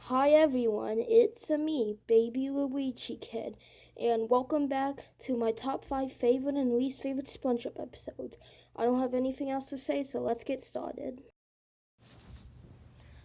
Hi everyone, it's me, Baby Luigi Kid, and welcome back to my top 5 favorite and least favorite SpongeBob episodes. I don't have anything else to say, so let's get started.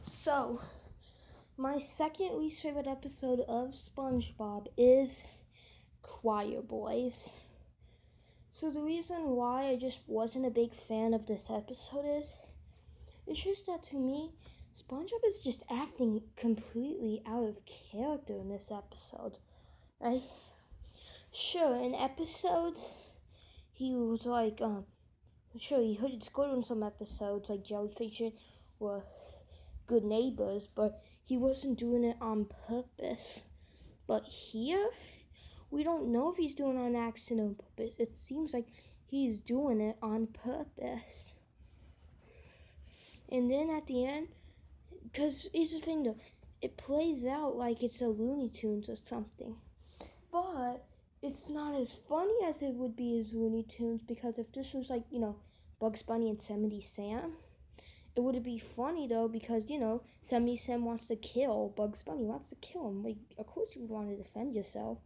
So, my second least favorite episode of SpongeBob is Choir Boys. So the reason why I just wasn't a big fan of this episode is, it's just that to me, SpongeBob is just acting completely out of character in this episode. Right? Sure, in episodes, he was like, sure, he hooded Squidward in some episodes, like Jellyfish were good neighbors, but he wasn't doing it on purpose. But here, we don't know if he's doing it on accident or purpose. It seems like he's doing it on purpose. And then at the end, because here's the thing though, it plays out like it's a Looney Tunes or something. But it's not as funny as it would be as Looney Tunes, because if this was like, Bugs Bunny and Yosemite Sam, it would be funny though, because, Yosemite Sam wants to kill Bugs Bunny, wants to kill him. Like, of course you would want to defend yourself.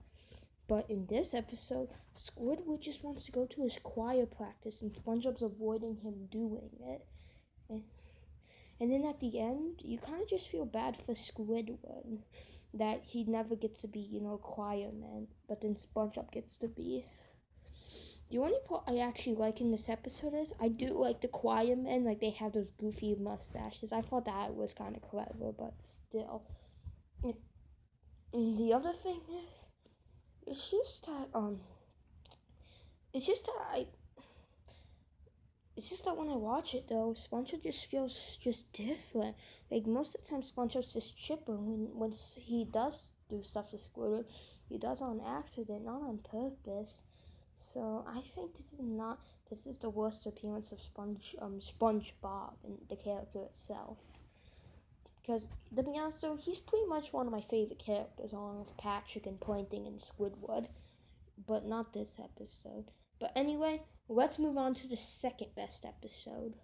But in this episode, Squidward just wants to go to his choir practice and SpongeBob's avoiding him doing it. And then at the end, you kind of just feel bad for Squidward that he never gets to be, a choir man, but then SpongeBob gets to be. The only part I actually like in this episode is I do like the choir men, like they have those goofy mustaches. I thought that was kind of clever, but still. And the other thing is, it's just that when I watch it though, SpongeBob just feels just different. Like most of the time, SpongeBob's just chipper when he does do stuff to Squidward. He does on accident, not on purpose. So I think this is the worst appearance of SpongeBob and the character itself. Because to be honest though, he's pretty much one of my favorite characters, along with Patrick and Plankton and Squidward. But not this episode. But anyway, let's move on to the second best episode.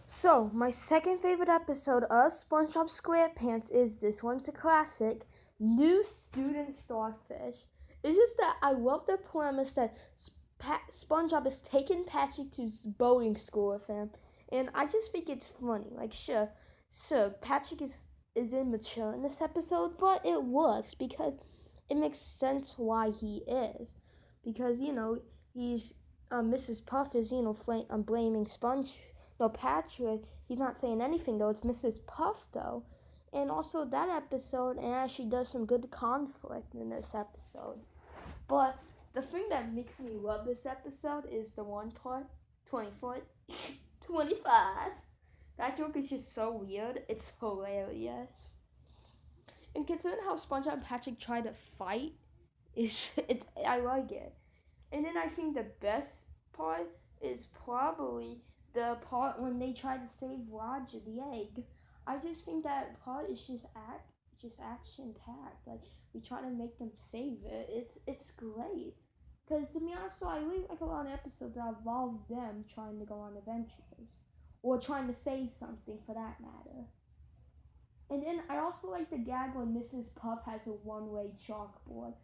So, my second favorite episode of SpongeBob SquarePants is this one's a classic, New Student Starfish. It's just that I love the premise that SpongeBob is taking Patrick to boating school with him, and I just think it's funny. Like, sure, Patrick is immature in this episode, but it works because it makes sense why he is. Because, he's, Mrs. Puff is, blaming Patrick, he's not saying anything though, it's Mrs. Puff though. And also that episode, and actually does some good conflict in this episode. But the thing that makes me love this episode is the one part, 24, 25. That joke is just so weird. It's hilarious. And considering how SpongeBob and Patrick try to fight, I like it. And then I think the best part is probably the part when they try to save Roger the egg. I just think that part is just action packed. Like, we try to make them save it. It's great. Because to be honest, I really like a lot of episodes that involve them trying to go on adventures, or trying to save something for that matter. And then I also like the gag when Mrs. Puff has a one-way chalkboard.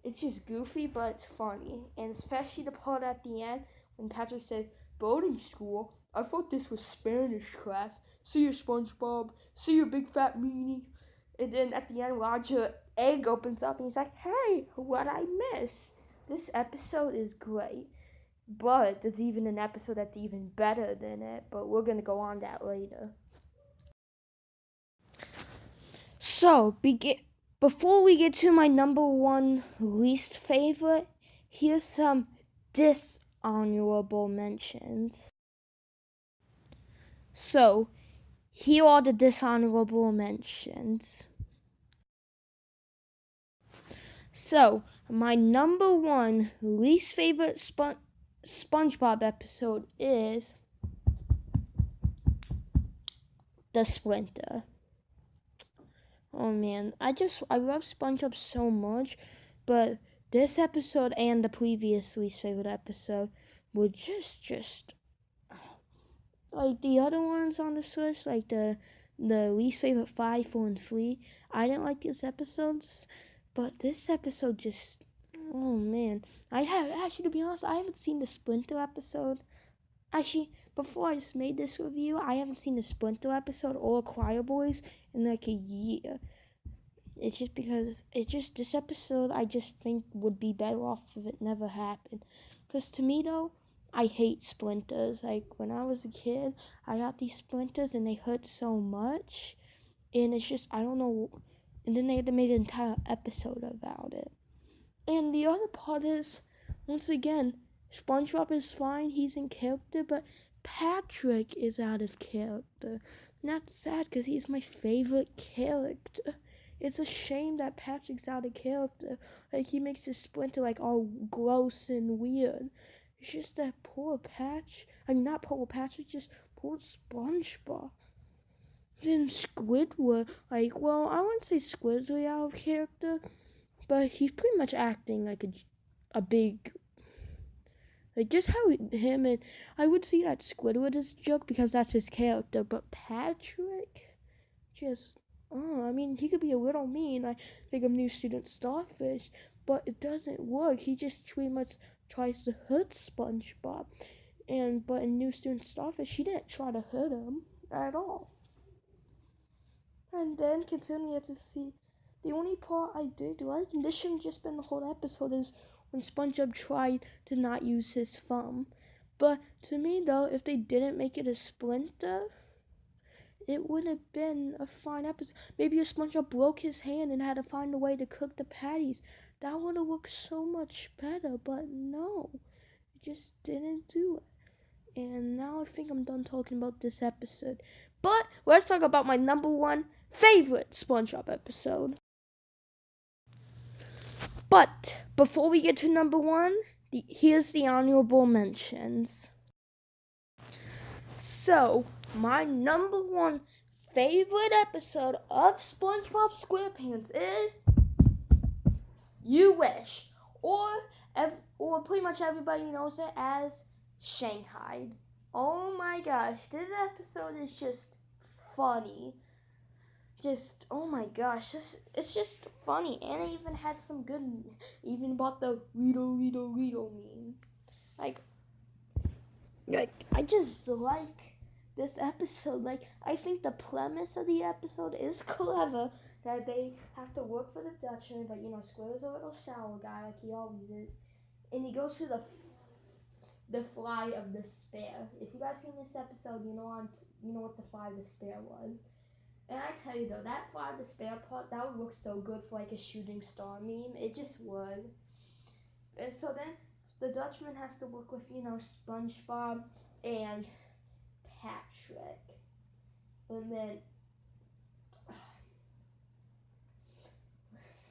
It's just goofy, but it's funny. And especially the part at the end when Patrick said, "Boarding school? I thought this was Spanish class. See you, SpongeBob. See you, big fat meanie." And then at the end, Roger egg opens up and he's like, "Hey, what I miss?" This episode is great. But there's even an episode that's even better than it. But we're going to go on that later. So, before we get to my number one least favorite, here's some dishonorable mentions. So, here are the dishonorable mentions. So, my number one least favorite SpongeBob episode is the Splinter. Oh man, I love SpongeBob so much, but this episode and the previous least favorite episode were just like the other ones on this list, like the least favorite 5, 4, and 3. I didn't like these episodes, but this episode just, oh man. Actually, to be honest, I haven't seen the Splinter episode. Actually, before I just made this review, I haven't seen the Splinter episode or Choir Boys in like a year. It's just because this episode I just think would be better off if it never happened. Because to me though, I hate splinters. Like when I was a kid, I got these splinters and they hurt so much. And it's just, I don't know. And then they had to make an entire episode about it. And the other part is, once again, SpongeBob is fine, he's in character, but Patrick is out of character. And that's sad because he's my favorite character. It's a shame that Patrick's out of character. Like, he makes his Splinter, like, all gross and weird. It's just that poor not poor Patrick, just poor SpongeBob. Then Squidward, like, well, I wouldn't say Squidward out of character, but he's pretty much acting like a big, like, just how him and, I would see that Squidward is a joke because that's his character, but Patrick, just, I mean, he could be a little mean. I think of New Student Starfish, but it doesn't work. He just pretty much tries to hurt SpongeBob. But in New Student Starfish, he didn't try to hurt him at all. And then continue to see, the only part I did like, and this shouldn't just been the whole episode, is when SpongeBob tried to not use his thumb. But to me though, if they didn't make it a splinter, it would have been a fine episode. Maybe if SpongeBob broke his hand and had to find a way to cook the patties, that would have looked so much better. But no, it just didn't do it. And now I think I'm done talking about this episode. But let's talk about my number 1 favorite SpongeBob episode. But before we get to number 1, here's the honorable mentions. So, my number 1 favorite episode of SpongeBob SquarePants is You Wish, or pretty much everybody knows it as Shanghai. Oh my gosh, this episode is just funny. Just, oh my gosh, it's just funny. And it even had some good, even about the Rito meme. Like, I just like this episode. Like, I think the premise of the episode is clever, that they have to work for the Dutchman, but Squid's a little sour guy, like he always is. And he goes to the fly of despair. If you guys seen this episode, you know what the fly of despair was. And I tell you though, that fly of despair part, that would look so good for like a shooting star meme. It just would. And so then the Dutchman has to work with, SpongeBob and Patrick. And then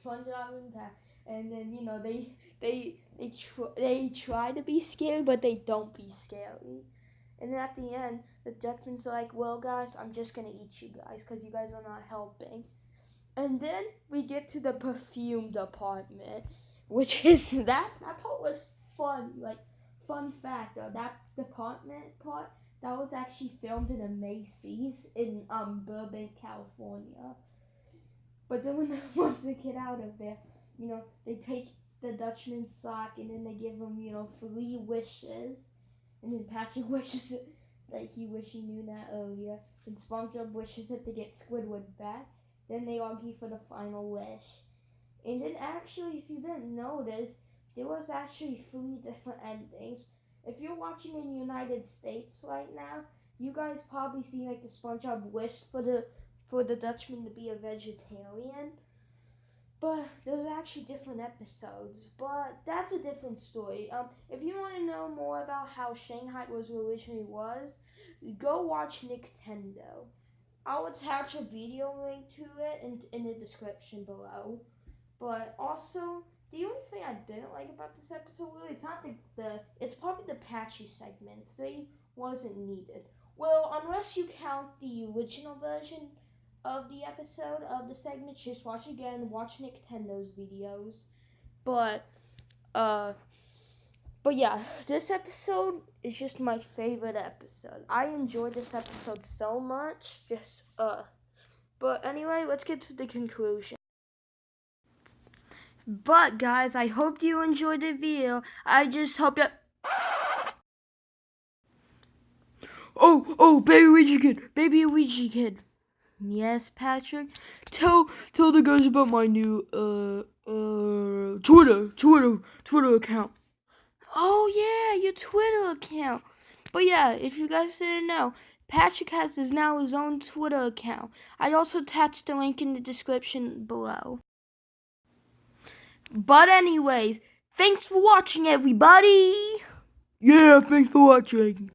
SpongeBob and Patrick. And then, they try to be scary, but they don't be scary. And then at the end, the Dutchman's like, well, guys, I'm just going to eat you guys because you guys are not helping. And then we get to the perfume department, which is, that part was fun. Like, fun fact, that department part, that was actually filmed in a Macy's in Burbank, California. But then once they get out of there, they take the Dutchman's sock and then they give him, 3 wishes. And then Patrick wishes it, like he wished he knew that earlier. And SpongeBob wishes it to get Squidward back. Then they argue for the final wish. And then actually, if you didn't notice, there was actually 3 different endings. If you're watching in the United States right now, you guys probably see like the SpongeBob wished for the Dutchman to be a vegetarian. But there's actually different episodes, but that's a different story. If you want to know more about how Shanghai originally was, go watch NICKtendo. I'll attach a video link to it in the description below. But also, the only thing I didn't like about this episode, really, it's probably the patchy segments. They wasn't needed. Well, unless you count the original version of the episode of the segment, just watch NICKtendo's videos. But yeah, this episode it's just my favorite episode. I enjoyed this episode so much. But anyway, let's get to the conclusion. But guys, I hope you enjoyed the video. I just hope that. Oh, baby Ouija kid. Yes, Patrick. Tell the guys about my new Twitter account. Oh yeah, your Twitter account. But yeah, if you guys didn't know, Patrick has now his own Twitter account. I also attached the link in the description below. But anyways, thanks for watching, everybody. Yeah, thanks for watching.